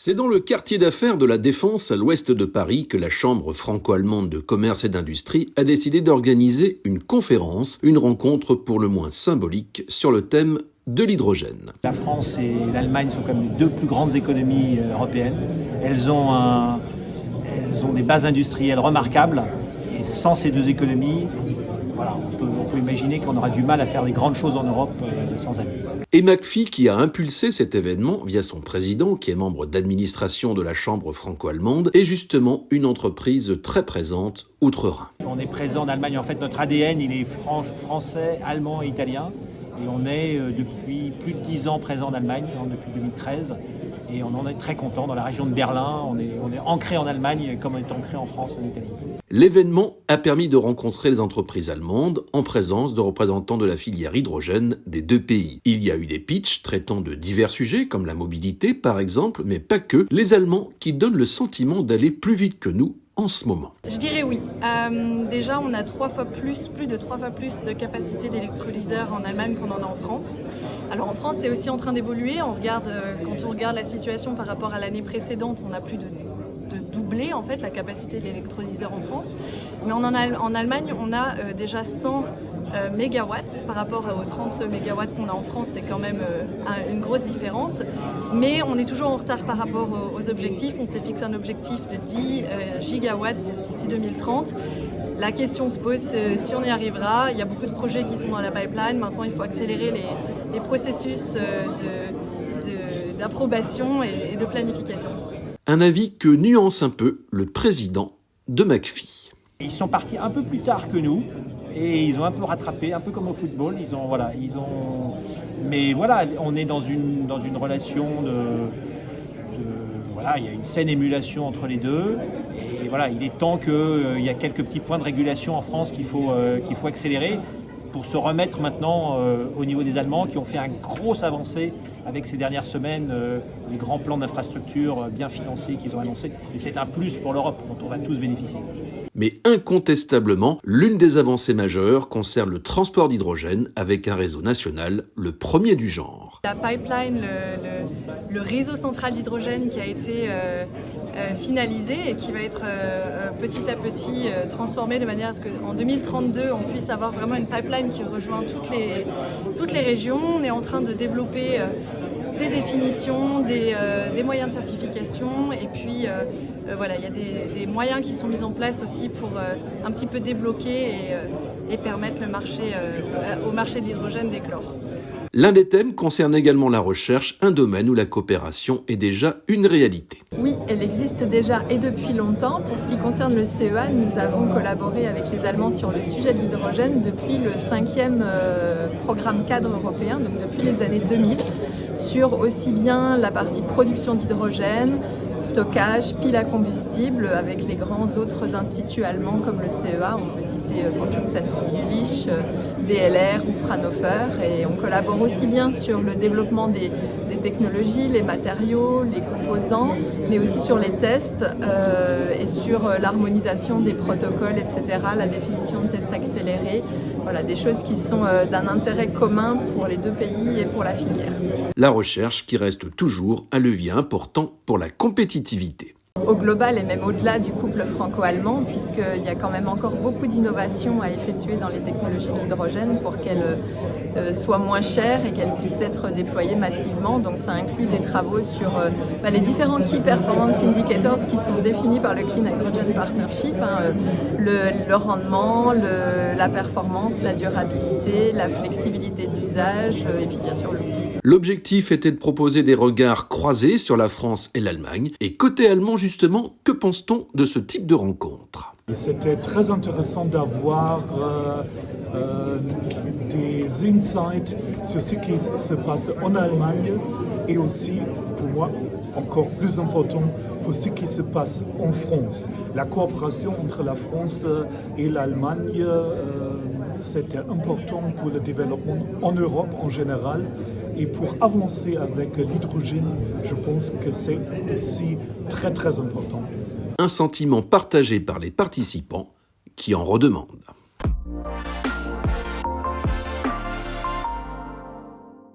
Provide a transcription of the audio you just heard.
C'est dans le quartier d'affaires de la Défense, à l'ouest de Paris, que la Chambre franco-allemande de commerce et d'industrie a décidé d'organiser une conférence, une rencontre pour le moins symbolique sur le thème de l'hydrogène. La France et l'Allemagne sont comme les deux plus grandes économies européennes. Elles ont des bases industrielles remarquables et sans ces deux économies, on peut imaginer qu'on aura du mal à faire des grandes choses en Europe sans elles. Et McPhy, qui a impulsé cet événement via son président, qui est membre d'administration de la Chambre franco-allemande, est justement une entreprise très présente outre-Rhin. On est présent en Allemagne, en fait notre ADN il est français, allemand et italien. Et on est depuis plus de 10 ans présent en Allemagne, depuis 2013. Et on en est très content dans la région de Berlin. On est ancré en Allemagne comme on est ancré en France et en Italie. L'événement a permis de rencontrer les entreprises allemandes en présence de représentants de la filière hydrogène des deux pays. Il y a eu des pitchs traitant de divers sujets comme la mobilité par exemple, mais pas que. Les Allemands qui donnent le sentiment d'aller plus vite que nous en ce moment. Je dirais oui. Déjà, on a plus de 3 fois plus de capacité d'électrolyseurs en Allemagne qu'on en a en France. Alors en France, c'est aussi en train d'évoluer. Quand on regarde la situation par rapport à l'année précédente, on a plus de doubler en fait la capacité de l'électrolyseur en France. Mais en Allemagne, on a déjà 100 mégawatts par rapport aux 30 mégawatts qu'on a en France. C'est quand même une grosse différence. Mais on est toujours en retard par rapport aux objectifs. On s'est fixé un objectif de 10 gigawatts d'ici 2030. La question se pose si on y arrivera. Il y a beaucoup de projets qui sont dans la pipeline. Maintenant, il faut accélérer les processus d'approbation et de planification. Un avis que nuance un peu le président de McPhy. Ils sont partis un peu plus tard que nous et ils ont un peu rattrapé, un peu comme au football. Mais voilà, on est dans une relation il y a une saine émulation entre les deux. Et voilà, il est temps qu'il y a quelques petits points de régulation en France qu'il faut accélérer pour se remettre maintenant au niveau des Allemands qui ont fait une grosse avancée avec ces dernières semaines, les grands plans d'infrastructure bien financés qu'ils ont annoncés. Et c'est un plus pour l'Europe dont on va tous bénéficier. Mais incontestablement, l'une des avancées majeures concerne le transport d'hydrogène avec un réseau national, le premier du genre. La pipeline, le réseau central d'hydrogène qui a été finalisé et qui va être petit à petit transformé de manière à ce qu'en 2032, on puisse avoir vraiment une pipeline qui rejoint toutes les régions. On est en train de développer des définitions, des moyens de certification et puis il y a des moyens qui sont mis en place aussi pour un petit peu débloquer et permettre au marché de l'hydrogène d'éclore. L'un des thèmes concerne également la recherche, un domaine où la coopération est déjà une réalité. Oui, elle existe déjà et depuis longtemps. Pour ce qui concerne le CEA, nous avons collaboré avec les Allemands sur le sujet de l'hydrogène depuis le 5e programme cadre européen, donc depuis les années 2000, sur aussi bien la partie production d'hydrogène, stockage, piles à combustible, avec les grands autres instituts allemands comme le CEA, on peut citer Forschungszentrum Jülich, DLR ou Fraunhofer, et on collabore aussi bien sur le développement des technologies, les matériaux, les composants, mais aussi sur les tests et sur l'harmonisation des protocoles, etc., la définition de tests accélérés, voilà, des choses qui sont d'un intérêt commun pour les deux pays et pour la filière. La recherche qui reste toujours un levier important pour la compétitivité. Au global et même au-delà du couple franco-allemand, puisqu'il y a quand même encore beaucoup d'innovations à effectuer dans les technologies de l'hydrogène pour qu'elles soient moins chères et qu'elles puissent être déployées massivement. Donc ça inclut des travaux sur les différents Key Performance Indicators qui sont définis par le Clean Hydrogen Partnership, le rendement, la performance, la durabilité, la flexibilité d'usage et puis bien sûr le coût. L'objectif était de proposer des regards croisés sur la France et l'Allemagne. Et côté allemand, justement, que pense-t-on de ce type de rencontre ? C'était très intéressant d'avoir des insights sur ce qui se passe en Allemagne et aussi, pour moi, encore plus important, pour ce qui se passe en France. La coopération entre la France et l'Allemagne, c'était important pour le développement en Europe en général. Et pour avancer avec l'hydrogène, je pense que c'est aussi très très important. Un sentiment partagé par les participants qui en redemandent.